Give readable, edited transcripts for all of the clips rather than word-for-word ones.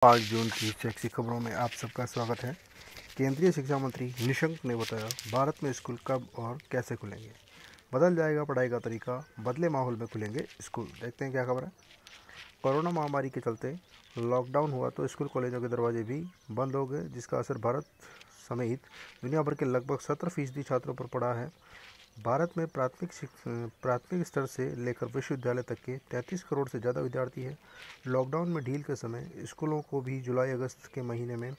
5 जून की शैक्षिक खबरों में आप सबका स्वागत है। केंद्रीय शिक्षा मंत्री निशंक ने बताया, भारत में स्कूल कब और कैसे खुलेंगे। बदल जाएगा पढ़ाई का तरीका, बदले माहौल में खुलेंगे स्कूल। देखते हैं क्या खबर है। कोरोना महामारी के चलते लॉकडाउन हुआ तो स्कूल कॉलेजों के दरवाजे भी बंद हो गए, जिसका असर भारत समेत दुनिया भर के लगभग 70% छात्रों पर पड़ा है। भारत में प्राथमिक स्तर से लेकर विश्वविद्यालय तक के 33 करोड़ से ज़्यादा विद्यार्थी हैं। लॉकडाउन में ढील के समय स्कूलों को भी जुलाई अगस्त के महीने में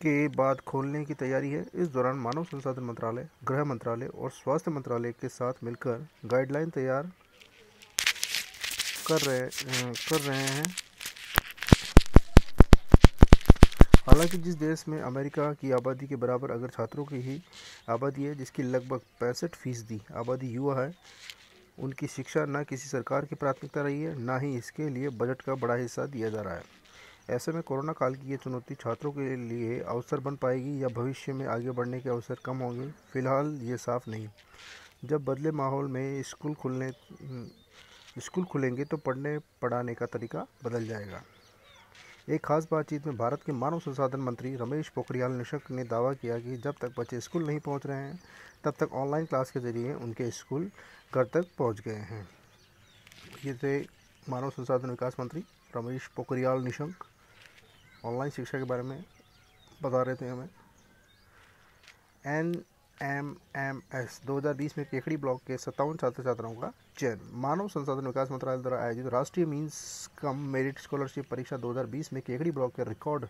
के बाद खोलने की तैयारी है। इस दौरान मानव संसाधन मंत्रालय, गृह मंत्रालय और स्वास्थ्य मंत्रालय के साथ मिलकर गाइडलाइन तैयार कर रहे हैं। हालांकि जिस देश में अमेरिका की आबादी के बराबर अगर छात्रों की ही आबादी है, जिसकी लगभग 65% आबादी युवा है, उनकी शिक्षा न किसी सरकार की प्राथमिकता रही है, न ही इसके लिए बजट का बड़ा हिस्सा दिया जा रहा है। ऐसे में कोरोना काल की ये चुनौती छात्रों के लिए अवसर बन पाएगी या भविष्य में आगे बढ़ने के अवसर कम होंगे, फिलहाल ये साफ नहीं। जब बदले माहौल में स्कूल खुलेंगे तो पढ़ने पढ़ाने का तरीका बदल जाएगा। एक खास बातचीत में भारत के मानव संसाधन मंत्री रमेश पोखरियाल निशंक ने दावा किया कि जब तक बच्चे स्कूल नहीं पहुंच रहे हैं, तब तक ऑनलाइन क्लास के जरिए उनके स्कूल घर तक पहुंच गए हैं। ये थे मानव संसाधन विकास मंत्री रमेश पोखरियाल निशंक, ऑनलाइन शिक्षा के बारे में बता रहे थे हमें। NMMS 2020 में केकड़ी ब्लॉक के 57 छात्र छात्राओं का चयन। मानव संसाधन विकास मंत्रालय द्वारा आयोजित राष्ट्रीय मीन्स कम मेरिट स्कॉलरशिप परीक्षा 2020 में केकड़ी ब्लॉक के रिकॉर्ड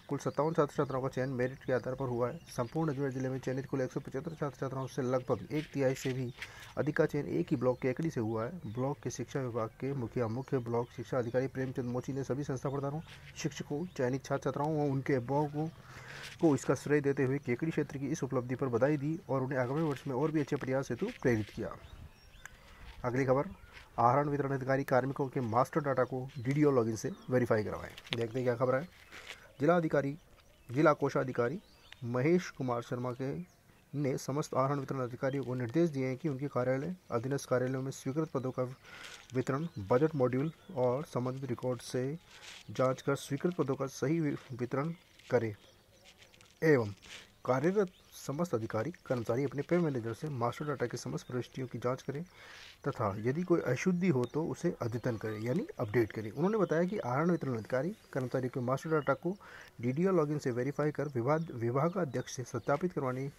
कुल 57 छात्र छात्राओं का चयन मेरिट के आधार पर हुआ है। संपूर्ण अजमेर जिले में चयनित कुल 175 छात्र छात्राओं से लगभग 1/3 से भी अधिक का चयन एक ही ब्लॉक केकड़ी से हुआ है। ब्लॉक के शिक्षा विभाग के मुख्य ब्लॉक शिक्षा अधिकारी प्रेमचंद मोची ने सभी संस्था प्रधानों, शिक्षकों, चयनित छात्र छात्राओं और उनके अभिभावकों को इसका श्रेय देते हुए केकड़ी क्षेत्र की इस उपलब्धि पर बधाई दी और उन्हें आगामी वर्ष में और भी अच्छे प्रयास हेतु प्रेरित किया। अगली खबर, आहरण वितरण अधिकारी कार्मिकों के मास्टर डाटा को डीडीओ लॉगिन से वेरीफाई करवाएं। देखते हैं क्या खबर है। जिला कोषाधिकारी महेश कुमार शर्मा ने समस्त आहरण वितरण अधिकारियों को निर्देश दिए हैं कि उनके कार्यालय, अधीनस्थ कार्यालयों में स्वीकृत पदों का वितरण, बजट मॉड्यूल और संबंधित रिकॉर्ड से जांच कर स्वीकृत पदों का सही वितरण करें एवं कार्यरत समस्त अधिकारी कर्मचारी अपने पे मैनेजर से मास्टर डाटा की समस्त प्रविष्टियों की जांच करें तथा यदि कोई अशुद्धि हो तो उसे अद्यतन करें यानी अपडेट करें। उन्होंने बताया कि आहरण वितरण अधिकारी कर्मचारी के मास्टर डाटा को डीडीओ लॉगिन से वेरीफाई कर विभागाध्यक्ष से सत्यापित करवाने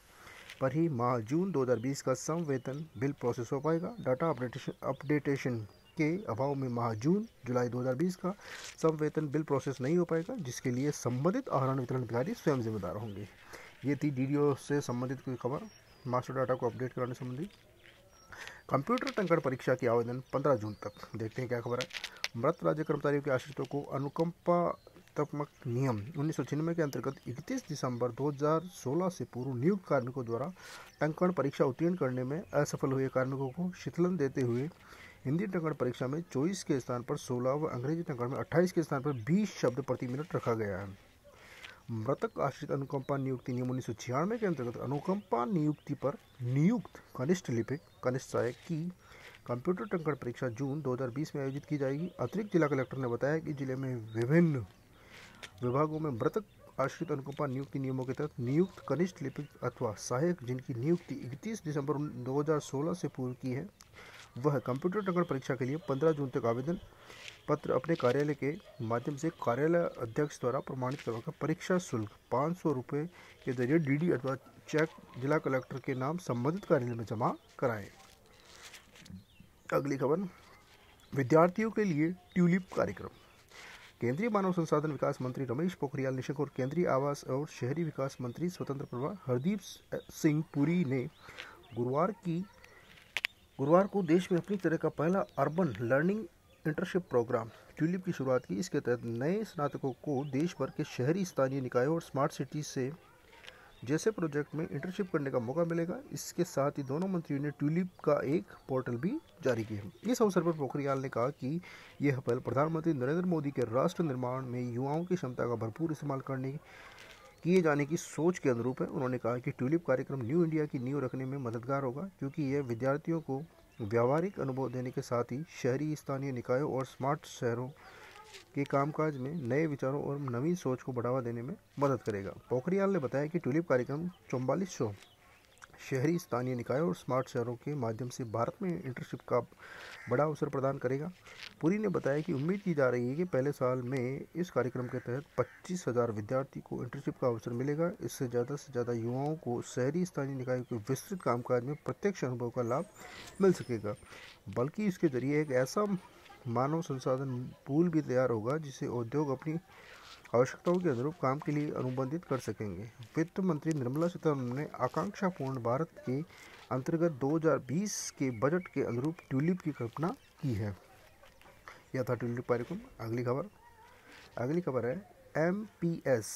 पर ही माह जून 2020 का सम वेतन बिल प्रोसेस हो पाएगा। डाटा अपडेटेशन के अभाव में माह जून जुलाई 2020 का सम वेतन बिल प्रोसेस नहीं हो पाएगा, जिसके लिए संबंधित आहरण वितरण अधिकारी स्वयं जिम्मेदार होंगे। ये थी डीडीओ से संबंधित कोई खबर, मास्टर डाटा को अपडेट कराने संबंधी। कंप्यूटर टंकण परीक्षा की आवेदन 15 जून तक। देखते हैं क्या खबर है। मृत राज्य कर्मचारियों के आश्रितों को अनुकंपात्मक नियम 1996 के अंतर्गत 31 दिसंबर 2016 से पूर्व नियुक्त कार्मिकों द्वारा टंकण परीक्षा उत्तीर्ण करने में असफल हुए कार्मिकों को शीतलन देते हुए हिंदी टंकण परीक्षा में 24 के स्थान पर 16 व अंग्रेजी टंकण में 28 के स्थान पर 20 शब्द प्रति मिनट रखा गया है। मृतक आश्रित अनुकंपा नियुक्ति नियम 1996 के अंतर्गत अनुकंपा नियुक्ति पर नियुक्त कनिष्ठ लिपिक, कनिष्ठ सहायक की कंप्यूटर टंकण परीक्षा जून 2020 में आयोजित की जाएगी। अतिरिक्त जिला कलेक्टर ने बताया कि जिले में विभिन्न विभागों में मृतक आश्रित अनुकंपा नियुक्ति नियमों के तहत नियुक्त कनिष्ठ लिपिक अथवा सहायक जिनकी नियुक्ति 31 दिसंबर 2016 से पूर्व की है, वह कंप्यूटर टंकण परीक्षा के लिए 15 जून तक आवेदन पत्र अपने कार्यालय के माध्यम से कार्यालय अध्यक्ष द्वारा प्रमाणित करवाकर परीक्षा शुल्क 500 रुपये के जरिए डीडी अथवा चेक जिला कलेक्टर के नाम संबंधित कार्यालय में जमा कराएं। अगली खबर, विद्यार्थियों के लिए ट्यूलिप कार्यक्रम। केंद्रीय मानव संसाधन विकास मंत्री रमेश पोखरियाल निशंक और केंद्रीय आवास और शहरी विकास मंत्री स्वतंत्र प्रभार हरदीप सिंह पुरी ने गुरुवार को देश में अपनी तरह का पहला urban learning internship program TULIP की शुरुआत की। इसके तहत नए स्नातकों को देश भर के शहरी स्थानीय निकायों और स्मार्ट सिटी से जैसे प्रोजेक्ट में इंटर्नशिप करने का मौका मिलेगा। इसके साथ ही दोनों मंत्रियों ने ट्यूलिप का एक पोर्टल भी जारी किया। इस अवसर पर पोखरियाल ने कहा कि यह पहल प्रधानमंत्री नरेंद्र मोदी के राष्ट्र निर्माण में युवाओं की क्षमता का भरपूर इस्तेमाल किए जाने की सोच के अनुरूप है। उन्होंने कहा कि ट्यूलिप कार्यक्रम न्यू इंडिया की नींव रखने में मददगार होगा, क्योंकि यह विद्यार्थियों को व्यावहारिक अनुभव देने के साथ ही शहरी स्थानीय निकायों और स्मार्ट शहरों के कामकाज में नए विचारों और नवीन सोच को बढ़ावा देने में मदद करेगा। पोखरियाल ने बताया कि ट्यूलिप कार्यक्रम 4400 शहरी स्थानीय निकायों और स्मार्ट शहरों के माध्यम से भारत में इंटर्नशिप का बड़ा अवसर प्रदान करेगा। पुरी ने बताया कि उम्मीद की जा रही है कि पहले साल में इस कार्यक्रम के तहत 25,000 विद्यार्थी को इंटर्नशिप का अवसर मिलेगा। इससे ज़्यादा युवाओं को शहरी स्थानीय निकायों के विस्तृत कामकाज में प्रत्यक्ष अनुभव का लाभ मिल सकेगा, बल्कि इसके जरिए एक ऐसा मानव संसाधन पूल भी तैयार होगा जिसे उद्योग अपनी आवश्यकताओं के अनुरूप काम के लिए अनुबंधित कर सकेंगे। वित्त मंत्री निर्मला सीतारमण ने आकांक्षापूर्ण भारत के अंतर्गत 2020 के बजट के अनुरूप ट्यूलिप की कल्पना की है। यह था ट्यूलिप कार्यक्रम। अगली खबर है MPS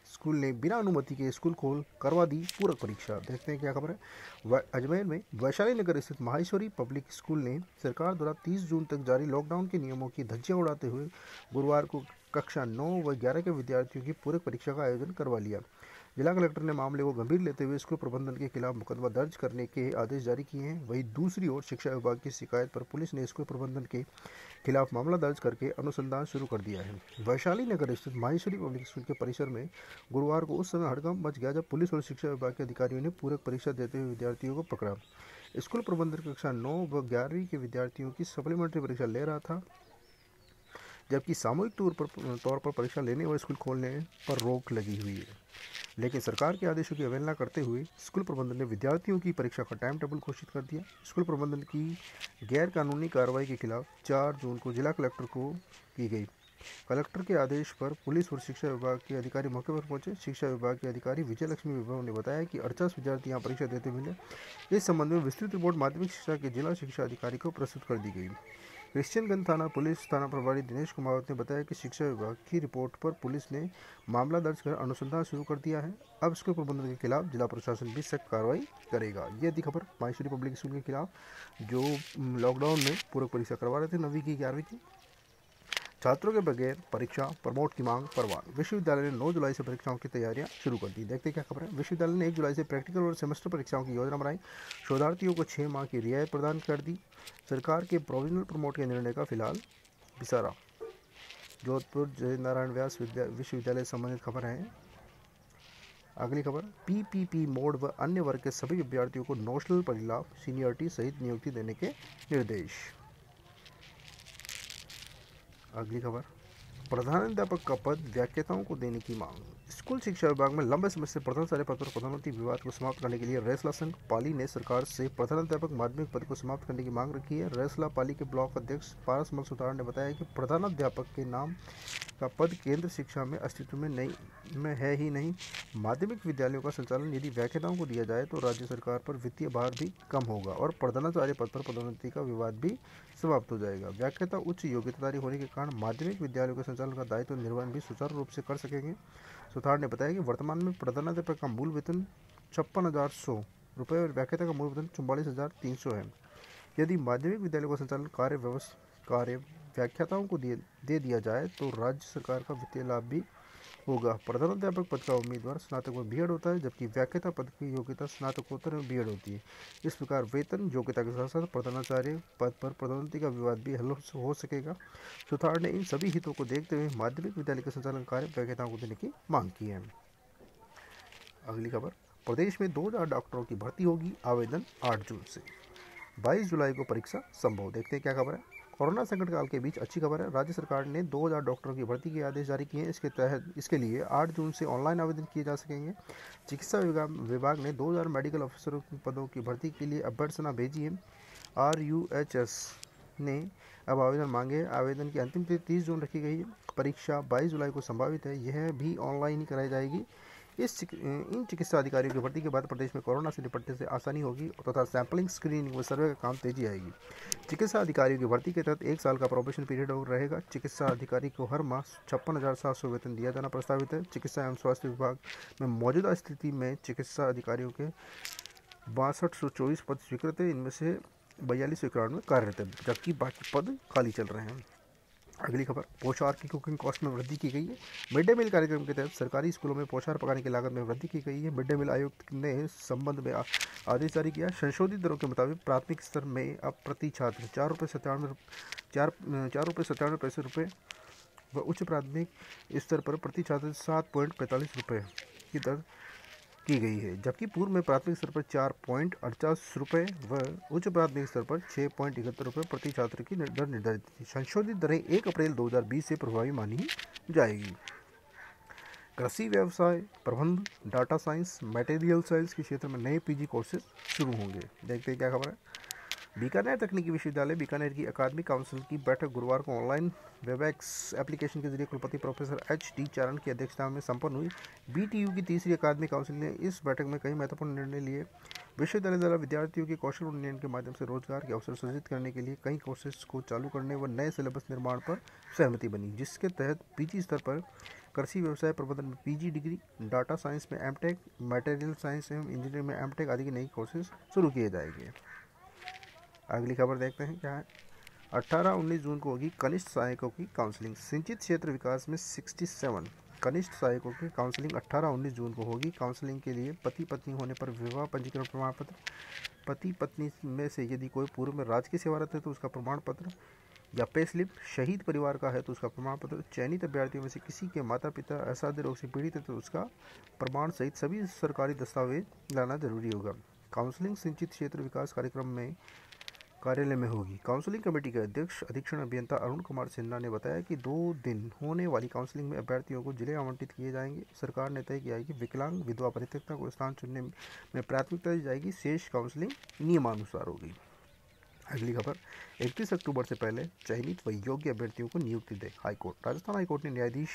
स्कूल ने बिना अनुमति के स्कूल खोल करवा दी पूरक परीक्षा। देखते हैं क्या खबर है। अजमेर में वैशाली नगर स्थित माहेश्वरी पब्लिक स्कूल ने सरकार द्वारा 30 जून तक जारी लॉकडाउन के नियमों की धज्जियां उड़ाते हुए गुरुवार को कक्षा 9 व 11 के विद्यार्थियों की पूरक परीक्षा का आयोजन करवा लिया। जिला कलेक्टर ने मामले को गंभीर लेते हुए स्कूल प्रबंधन के खिलाफ मुकदमा दर्ज करने के आदेश जारी किए हैं। वहीं दूसरी ओर शिक्षा विभाग की शिकायत पर पुलिस ने स्कूल प्रबंधन के खिलाफ मामला दर्ज करके अनुसंधान शुरू कर दिया है। वैशाली नगर स्थित माहेश्वरी पब्लिक स्कूल के परिसर में गुरुवार को उस समय हड़कंप मच गया जब पुलिस और शिक्षा विभाग के अधिकारियों ने पूरक परीक्षा देते हुए विद्यार्थियों को पकड़ा। स्कूल प्रबंधन कक्षा 9 व 11वीं के विद्यार्थियों की सप्लीमेंट्री परीक्षा ले रहा था, जबकि सामूहिक तौर पर परीक्षा लेने और स्कूल खोलने पर रोक लगी हुई है। लेकिन सरकार के आदेशों की अवहेलना करते हुए स्कूल प्रबंधन ने विद्यार्थियों की परीक्षा का टाइम टेबल घोषित कर दिया। स्कूल प्रबंधन की गैर कानूनी कार्रवाई के खिलाफ 4 जून को जिला कलेक्टर को की गई। कलेक्टर के आदेश पर पुलिस और शिक्षा विभाग के अधिकारी मौके पर पहुंचे। शिक्षा विभाग के अधिकारी विजय लक्ष्मी विभव ने बताया कि 48 विद्यार्थी यहाँ परीक्षा देते मिले। इस संबंध में विस्तृत रिपोर्ट माध्यमिक शिक्षा के जिला शिक्षा अधिकारी को प्रस्तुत कर दी गई। क्रिश्चियनगंज थाना पुलिस थाना प्रभारी दिनेश कुमावत ने बताया कि शिक्षा विभाग की रिपोर्ट पर पुलिस ने मामला दर्ज कर अनुसंधान शुरू कर दिया है। अब स्कूल प्रबंधन के खिलाफ जिला प्रशासन भी सख्त कार्रवाई करेगा। ये थी खबर माहेश्वरी पब्लिक स्कूल के खिलाफ जो लॉकडाउन में पूरक परीक्षा करवा रहे थे 9वीं की 11वीं की। छात्रों के बगैर परीक्षा प्रमोट की मांग परवान। विश्वविद्यालय ने 9 जुलाई से परीक्षाओं की तैयारियां शुरू कर दी। देखते क्या खबर है। विश्वविद्यालय ने 1 जुलाई से प्रैक्टिकल और सेमेस्टर परीक्षाओं की योजना बनाई। शोधार्थियों को 6 माह की रियायत प्रदान कर दी। सरकार के प्रोविजनल प्रमोट के निर्णय का फिलहाल विसारा। जोधपुर जय नारायण व्यास विश्वविद्यालय से संबंधित खबर है। अगली खबर PPP मोड व अन्य वर्ग के सभी विद्यार्थियों को नोशनल परिलाभ सीनियरिटी सहित नियुक्ति देने के निर्देश। अगली खबर प्रधानाध्यापक का पद व्याख्याताओं को देने की मांग। स्कूल शिक्षा विभाग में लंबे समय से प्रधानाचार्य पद पर पदोन्नति विवाद को समाप्त करने के लिए रेसला संघ पाली ने सरकार से प्रधानाध्यापक माध्यमिक पद को समाप्त करने की मांग रखी है। रेसला पाली के ब्लॉक अध्यक्ष पारसमल सुतार ने बताया कि प्रधानाध्यापक के नाम का पद केंद्र शिक्षा में अस्तित्व में है ही नहीं। माध्यमिक विद्यालयों का संचालन यदि व्याख्याताओं को दिया जाए तो राज्य सरकार पर वित्तीय भार भी कम होगा और प्रधानाचार्य पद पर पदोन्नति का विवाद भी समाप्त हो जाएगा। व्याख्याता उच्च योग्यताधारी होने के कारण माध्यमिक विद्यालयों के संचालन का दायित्व निर्वहन भी सुचारू रूप से कर सकेंगे। सुतार ने बताया कि वर्तमान में प्रधानाध्यापक का मूल वेतन 56,100 रुपये और व्याख्याता का मूल वेतन 44,300 है। यदि माध्यमिक विद्यालयों का संचालन कार्य व्याख्याताओं को दे दिया जाए तो राज्य सरकार का वित्तीय लाभ भी होगा। प्रधानाध्यापक पद का उम्मीदवार स्नातक में बीएड होता है, जबकि व्याख्याता पद की योग्यता स्नातकोत्तर में बीएड होती है। इस प्रकार वेतन योग्यता के साथ साथ प्रधानाचार्य पद पर पदोन्नति का विवाद भी हल हो सकेगा। सुतार ने इन सभी हितों को देखते हुए माध्यमिक विद्यालय के संचालन कार्य व्याख्याताओं को देने की मांग की है। अगली खबर प्रदेश में 2000 डॉक्टरों की भर्ती होगी, आवेदन 8 जून से 22 जुलाई को परीक्षा संभव। देखते हैं क्या खबर है। कोरोना संकट काल के बीच अच्छी खबर है। राज्य सरकार ने 2000 डॉक्टरों की भर्ती के आदेश जारी किए हैं। इसके लिए 8 जून से ऑनलाइन आवेदन किए जा सकेंगे। चिकित्सा विभाग ने 2000 मेडिकल अफसरों की पदों की भर्ती के लिए अभ्यर्थना भेजी है। RUHS ने अब आवेदन मांगे। आवेदन की अंतिम तिथि 30 जून रखी गई है। परीक्षा 22 जुलाई को संभावित है। यह भी ऑनलाइन ही कराई जाएगी। इन चिकित्सा अधिकारियों की भर्ती के बाद प्रदेश में कोरोना से निपटने से आसानी होगी तथा सैंपलिंग, स्क्रीनिंग व सर्वे का काम तेजी आएगी। चिकित्सा अधिकारियों की भर्ती के तहत 1 साल का प्रोबेशन पीरियड रहेगा। चिकित्सा अधिकारी को हर माह 56,700 वेतन दिया जाना प्रस्तावित है। चिकित्सा एवं स्वास्थ्य विभाग में मौजूदा स्थिति में चिकित्सा अधिकारियों के 6224 पद स्वीकृत है। इनमें से 4291 कार्यरत है, जबकि बाकी पद खाली चल रहे हैं। अगली खबर पोषाहार की कुकिंग कॉस्ट में वृद्धि की गई है। मिड डे मील कार्यक्रम के तहत सरकारी स्कूलों में पोषाहार पकाने की लागत में वृद्धि की गई है। मिड डे मील आयुक्त ने संबंध में आदेश जारी किया। संशोधित दरों के मुताबिक प्राथमिक स्तर में अब प्रति छात्र 4 रुपये 97 पैसे रुपये व उच्च प्राथमिक स्तर पर प्रति छात्र 7.45 रुपये की दर की गई है, जबकि पूर्व में प्राथमिक स्तर पर 4.48 रुपये व उच्च प्राथमिक स्तर पर 6.71 रुपये प्रति छात्र की दर निर्धारित थी। संशोधित दरें 1 अप्रैल 2020 से प्रभावी मानी जाएगी। कृषि व्यवसाय प्रबंध, डाटा साइंस, मटेरियल साइंस के क्षेत्र में नए पीजी कोर्सेज शुरू होंगे। देखते हैं क्या खबर है। बीकानेर तकनीकी विश्वविद्यालय बीकानेर की अकादमिक काउंसिल की बैठक गुरुवार को ऑनलाइन वेबएक्स एप्लीकेशन के जरिए कुलपति प्रोफेसर एच.डी. चारण की अध्यक्षता में संपन्न हुई। बीटीयू की तीसरी अकादमिक काउंसिल ने इस बैठक में कई महत्वपूर्ण निर्णय लिए। विश्वविद्यालय द्वारा विद्यार्थियों के कौशल उन्नयन के माध्यम से रोजगार के अवसर सृजित करने के लिए कई कोर्सेज को चालू करने व नए सिलेबस निर्माण पर सहमति बनी, जिसके तहत पीजी स्तर पर कृषि व्यवसाय प्रबंधन में पीजी डिग्री, डाटा साइंस में एमटेक, मटेरियल साइंस एवं इंजीनियरिंग में एमटेक आदि के नई कोर्सेज शुरू किए जाएंगे। अगली खबर देखते हैं क्या है। 18-19 जून को होगी कनिष्ठ सहायकों की काउंसलिंग। सिंचित क्षेत्र विकास में 67 कनिष्ठ सहायकों की काउंसलिंग 18-19 जून को होगी। काउंसलिंग के लिए पति पत्नी होने पर विवाह पंजीकरण प्रमाण पत्र, पति पत्नी में से यदि कोई पूर्व में राजकीय सेवारत है तो उसका प्रमाण पत्र या पे स्लिप, शहीद परिवार का है तो उसका प्रमाण पत्र, चयनित अभ्यर्थियों में से किसी के माता पिता असाध्य रोग से पीड़ित है तो उसका प्रमाण सहित सभी सरकारी दस्तावेज लाना जरूरी होगा। काउंसलिंग सिंचित क्षेत्र विकास कार्यक्रम में कार्यालय में होगी। काउंसलिंग कमेटी के अध्यक्ष अधीक्षण अभियंता अरुण कुमार सिन्हा ने बताया कि 2 दिन होने वाली काउंसलिंग में अभ्यर्थियों को जिले आवंटित किए जाएंगे। सरकार ने तय किया है कि विकलांग विधवा परित्यक्ता को स्थान चुनने में प्राथमिकता दी जाएगी। शेष काउंसलिंग नियमानुसार होगी। अगली खबर, 31 अक्टूबर से पहले चयनित व योग्य अभ्यर्थियों को नियुक्ति दे हाईकोर्ट। राजस्थान हाईकोर्ट ने न्यायाधीश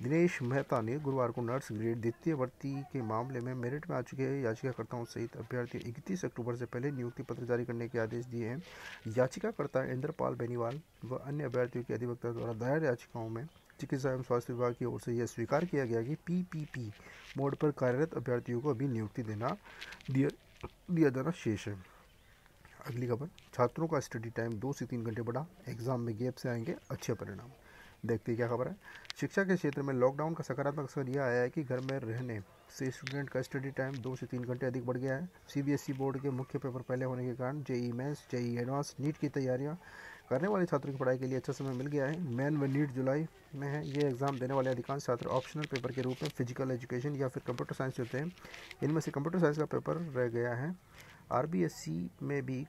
दिनेश मेहता ने गुरुवार को नर्स ग्रेड द्वितीय भर्ती के मामले में मेरिट में आ चुके याचिकाकर्ताओं सहित अभ्यर्थियों 31 अक्टूबर से पहले नियुक्ति पत्र जारी करने के आदेश दिए हैं। याचिकाकर्ता इंद्रपाल बेनीवाल व अन्य अभ्यर्थियों के अधिवक्ता द्वारा दायर याचिकाओं में चिकित्सा एवं स्वास्थ्य विभाग की ओर से यह स्वीकार किया गया कि पीपीपी मोड पर कार्यरत अभ्यर्थियों को अभी नियुक्ति दिया जाना शेष है। अगली खबर, छात्रों का स्टडी टाइम 2 से 3 घंटे बढ़ा, एग्जाम में गैप से आएंगे अच्छे परिणाम। देखते हैं क्या खबर है। शिक्षा के क्षेत्र में लॉकडाउन का सकारात्मक असर यह आया है कि घर में रहने से स्टूडेंट का स्टडी टाइम 2 से 3 घंटे अधिक बढ़ गया है। सीबीएसई बोर्ड के मुख्य पेपर पहले होने के कारण JEE Mains, JEE advance, NEET की तैयारियां करने वाले छात्रों की पढ़ाई के लिए अच्छा समय मिल गया है। मेन व नीट जुलाई में है। ये एग्जाम देने वाले अधिकांश छात्र ऑप्शनल पेपर के रूप में फिजिकल एजुकेशन या फिर कंप्यूटर साइंस होते हैं। इनमें से कंप्यूटर साइंस का पेपर रह गया है। आरबीएसई में भी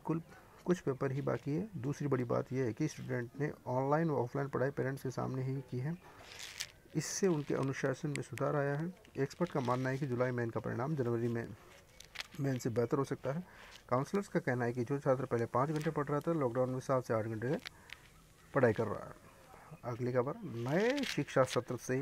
कुछ पेपर ही बाकी है। दूसरी बड़ी बात यह है कि स्टूडेंट ने ऑनलाइन व ऑफलाइन पढ़ाई पेरेंट्स के सामने ही की है। इससे उनके अनुशासन में सुधार आया है। एक्सपर्ट का मानना है कि जुलाई मेन का परिणाम जनवरी में मेन से बेहतर हो सकता है। काउंसलर्स का कहना है कि जो छात्र पहले 5 घंटे पढ़ रहा था, लॉकडाउन में 7 से 8 घंटे पढ़ाई कर रहा है। अगली खबर, नए शिक्षा सत्र से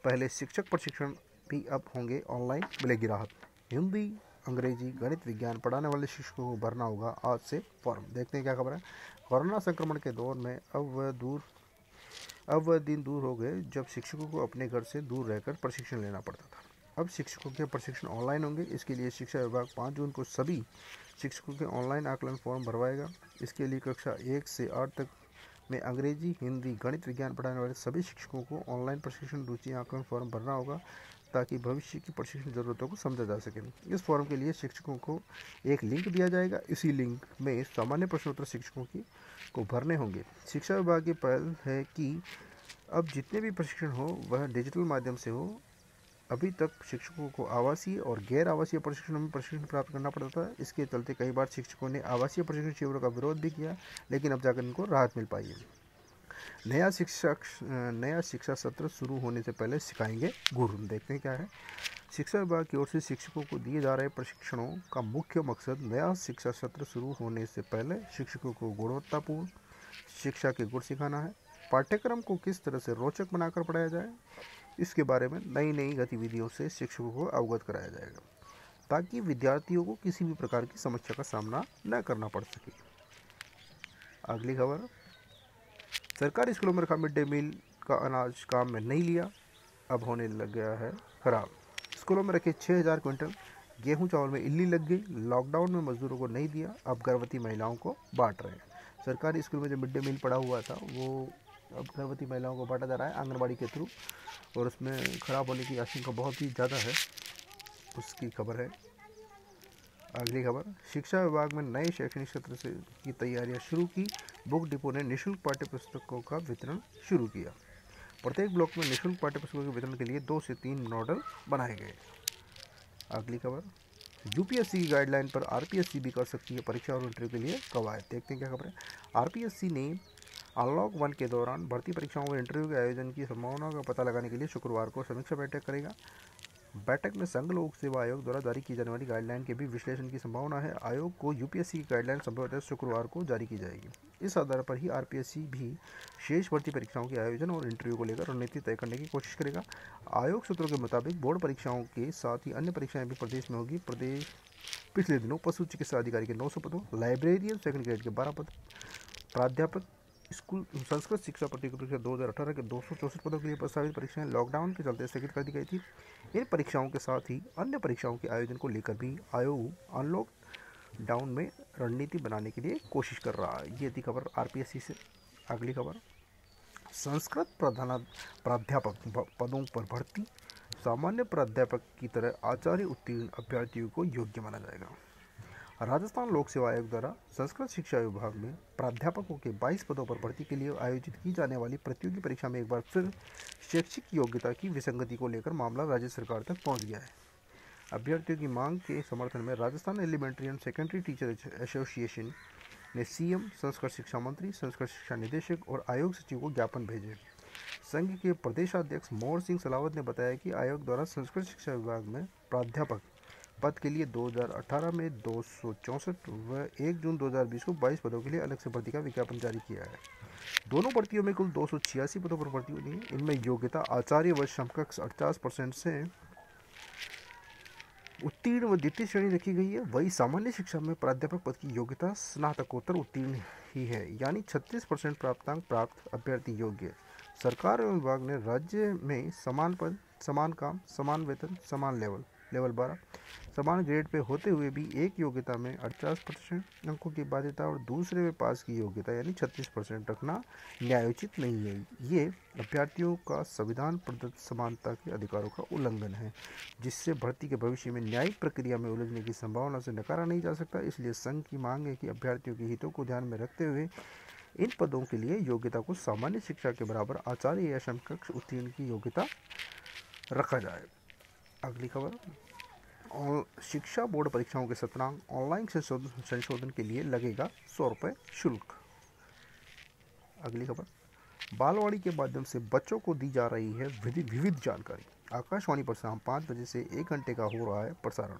पहले शिक्षक प्रशिक्षण भी अब होंगे ऑनलाइन, मिलेगी राहत। हिंदी, अंग्रेजी, गणित, विज्ञान पढ़ाने वाले शिक्षकों को भरना होगा आज से फॉर्म। देखते हैं क्या खबर है। कोरोना संक्रमण के दौर में अब वह दिन दूर हो गए जब शिक्षकों को अपने घर से दूर रहकर प्रशिक्षण लेना पड़ता था। अब शिक्षकों के प्रशिक्षण ऑनलाइन होंगे। इसके लिए शिक्षा विभाग 5 जून को सभी शिक्षकों के ऑनलाइन आकलन फॉर्म भरवाएगा। इसके लिए कक्षा 1 से 8 तक में अंग्रेजी, हिंदी, गणित, विज्ञान पढ़ाने वाले सभी शिक्षकों को ऑनलाइन प्रशिक्षण रुचि आकलन फॉर्म भरना होगा ताकि भविष्य की प्रशिक्षण जरूरतों को समझा जा सके। इस फॉर्म के लिए शिक्षकों को एक लिंक दिया जाएगा। इसी लिंक में सामान्य प्रश्नोत्तर शिक्षकों को भरने होंगे। शिक्षा विभाग की पहल है कि अब जितने भी प्रशिक्षण हो वह डिजिटल माध्यम से हो। अभी तक शिक्षकों को आवासीय और गैर आवासीय प्रशिक्षण में प्रशिक्षण प्राप्त करना पड़ता था। इसके चलते कई बार शिक्षकों ने आवासीय प्रशिक्षण शिविरों का विरोध भी किया, लेकिन अब जाकर इनको राहत मिल पाई है। नया शिक्षा सत्र शुरू होने से पहले सिखाएंगे गुरु। देखते हैं क्या है। शिक्षा विभाग की ओर से शिक्षकों को दिए जा रहे प्रशिक्षणों का मुख्य मकसद नया शिक्षा सत्र शुरू होने से पहले शिक्षकों को गुणवत्तापूर्ण शिक्षा के गुण सिखाना है। पाठ्यक्रम को किस तरह से रोचक बनाकर पढ़ाया जाए, इसके बारे में नई नई गतिविधियों से शिक्षकों को अवगत कराया जाएगा ताकि विद्यार्थियों को किसी भी प्रकार की समस्या का सामना न करना पड़ सके। अगली खबर, सरकारी स्कूलों में रखा मिड डे मील का अनाज काम में नहीं लिया, अब होने लग गया है खराब। स्कूलों में रखे 6000 क्विंटल गेहूं चावल में इल्ली लग गई। लॉकडाउन में मजदूरों को नहीं दिया, अब गर्भवती महिलाओं को बांट रहे हैं। सरकारी स्कूल में जो मिड डे मील पड़ा हुआ था वो अब गर्भवती महिलाओं को बांटा जा रहा है आंगनबाड़ी के थ्रू, और उसमें खराब होने की आशंका बहुत ही ज़्यादा है, उसकी खबर है। अगली खबर, शिक्षा विभाग में नए शैक्षणिक सत्र की तैयारियां शुरू की। बुक डिपो ने निःशुल्क पाठ्य पुस्तकों का वितरण शुरू किया। प्रत्येक ब्लॉक में निःशुल्क पाठ्य पुस्तकों के वितरण के लिए 2 से 3 मॉडल बनाए गए। अगली खबर, यूपीएससी की गाइडलाइन पर आरपीएससी भी कर सकती है परीक्षा और इंटरव्यू के लिए कवायद। देखते हैं क्या खबर है। आरपीएससी ने अनलॉक 1 के दौरान भर्ती परीक्षाओं और इंटरव्यू के आयोजन की संभावनाओं का पता लगाने के लिए शुक्रवार को समीक्षा बैठक करेगा। बैठक में संघ लोक सेवा आयोग द्वारा जारी की जाने वाली गाइडलाइन के भी विश्लेषण की संभावना है। आयोग को यूपीएससी की गाइडलाइन संभवतः शुक्रवार को जारी की जाएगी। इस आधार पर ही आरपीएससी भी शेष भर्ती परीक्षाओं के आयोजन और इंटरव्यू को लेकर रणनीति तय करने की कोशिश करेगा। आयोग सूत्रों के मुताबिक बोर्ड परीक्षाओं के साथ ही अन्य परीक्षाएं भी प्रदेश में होगी। प्रदेश पिछले दिनों पशु चिकित्सा अधिकारी के 900 पदों, लाइब्रेरियन सेकंड ग्रेड के 12 पद, प्राध्यापक स्कूल संस्कृत शिक्षा प्रतियोगी परीक्षा 2018 के 264 पदों के लिए प्रस्तावित परीक्षाएं लॉकडाउन के चलते स्थगित कर दी गई थी। इन परीक्षाओं के साथ ही अन्य परीक्षाओं के आयोजन को लेकर भी आयोग अनलॉक डाउन में रणनीति बनाने के लिए कोशिश कर रहा है। ये थी खबर आरपीएससी से। अगली खबर, संस्कृत प्राध्यापक पदों पर भर्ती, सामान्य प्राध्यापक की तरह आचार्य उत्तीर्ण अभ्यर्थियों को योग्य माना जाएगा। राजस्थान लोक सेवा आयोग द्वारा संस्कृत शिक्षा विभाग में प्राध्यापकों के 22 पदों पर भर्ती के लिए आयोजित की जाने वाली प्रतियोगी परीक्षा में एक बार फिर शैक्षिक योग्यता की विसंगति को लेकर मामला राज्य सरकार तक पहुंच गया है। अभ्यर्थियों की मांग के समर्थन में Rajasthan elementary and secondary teacher association ने सीएम, संस्कृत शिक्षा मंत्री, संस्कृत शिक्षा निदेशक और आयोग सचिव को ज्ञापन भेजे। संघ के प्रदेशाध्यक्ष मोहर सिंह सलावत ने बताया कि आयोग द्वारा संस्कृत शिक्षा विभाग में प्राध्यापक पद के लिए 2018 में 264 व 1 जून 2020 को 22 पदों के लिए अलग से भर्ती का विज्ञापन जारी किया है। दोनों भर्तियों में कुल 286 पदों पर भर्ती होनी है। इनमें योग्यता आचार्य व समकक्ष 50% से उत्तीर्ण व द्वितीय श्रेणी रखी गई है। वही सामान्य शिक्षा में प्राध्यापक पद की योग्यता स्नातकोत्तर उत्तीर्ण ही है, यानी 36% प्राप्तांक प्राप्त अभ्यर्थी योग्य। सरकार एवं विभाग ने राज्य में समान पद, समान काम, समान वेतन, समान लेवल 12 समान ग्रेड पे होते हुए भी एक योग्यता में 48% अंकों की बाध्यता और दूसरे में पास की योग्यता यानी 36% रखना न्यायोचित नहीं है। ये अभ्यर्थियों का संविधान प्रदत्त समानता के अधिकारों का उल्लंघन है, जिससे भर्ती के भविष्य में न्यायिक प्रक्रिया में उलझने की संभावना से नकारा नहीं जा सकता। इसलिए संघ की मांग है कि अभ्यर्थियों के हितों को ध्यान में रखते हुए इन पदों के लिए योग्यता को सामान्य शिक्षा के बराबर आचार्य या समकक्ष उत्तीर्ण की योग्यता रखा जाए। अगली खबर, शिक्षा बोर्ड परीक्षाओं के सत्रांक ऑनलाइन संशोधन के लिए लगेगा 100 रुपये शुल्क। अगली खबर, बालवाड़ी के माध्यम से बच्चों को दी जा रही है विविध जानकारी। आकाशवाणी पर शाम 5 बजे से 1 घंटे का हो रहा है प्रसारण।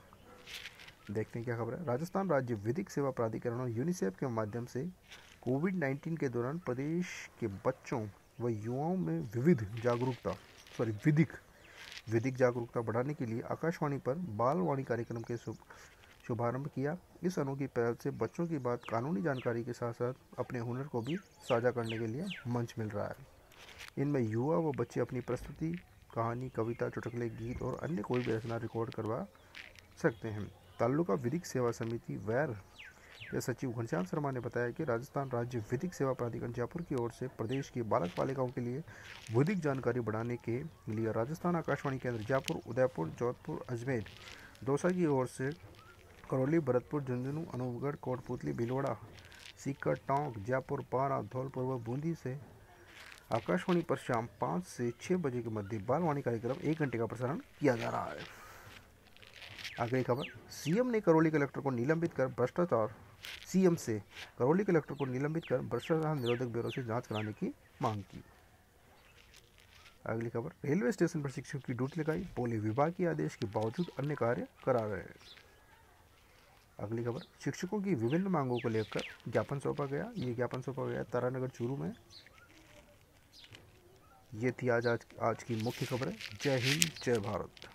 देखते हैं क्या खबर है। राजस्थान राज्य विधिक सेवा प्राधिकरण और यूनिसेफ के माध्यम से कोविड-19 के दौरान प्रदेश के बच्चों व युवाओं में विधिक जागरूकता बढ़ाने के लिए आकाशवाणी पर बालवाणी कार्यक्रम के शुभारंभ किया। इस अनोखी पहल से बच्चों की बात कानूनी जानकारी के साथ साथ अपने हुनर को भी साझा करने के लिए मंच मिल रहा है। इनमें युवा व बच्चे अपनी प्रस्तुति, कहानी, कविता, चुटकुले, गीत और अन्य कोई भी रचना रिकॉर्ड करवा सकते हैं। तालुका विधिक सेवा समिति वैर के सचिव घनश्याम शर्मा ने बताया कि राजस्थान राज्य विधिक सेवा प्राधिकरण जयपुर की ओर से प्रदेश की बालक बालिकाओं के लिए विधिक जानकारी बढ़ाने के लिए राजस्थान आकाशवाणी केंद्र जयपुर, उदयपुर, जोधपुर, अजमेर, दौसा की ओर से करौली, भरतपुर, झुंझुनू, अनूपगढ़, कोटपुतली, भीलवाड़ा, सीकर, टोंक, जयपुर, बारा, धौलपुर व बूंदी से आकाशवाणी पर शाम 5 से 6 बजे के मध्य बालवाणी कार्यक्रम 1 घंटे का प्रसारण किया जा रहा है। अगली खबर, सीएम ने करौली कलेक्टर को निलंबित कर भ्रष्टाचार निरोधक ब्यूरो से जांच कराने की मांग की। अगली खबर, रेलवे स्टेशन पर शिक्षकों की ड्यूटी लगाई, बोले विभाग के आदेश के बावजूद अन्य कार्य करा रहे हैं। अगली खबर, शिक्षकों की विभिन्न मांगों को लेकर ज्ञापन सौंपा गया। ये ज्ञापन सौंपा गया तारानगर चूरू में। ये थी आज की मुख्य खबरें। जय हिंद, जय भारत।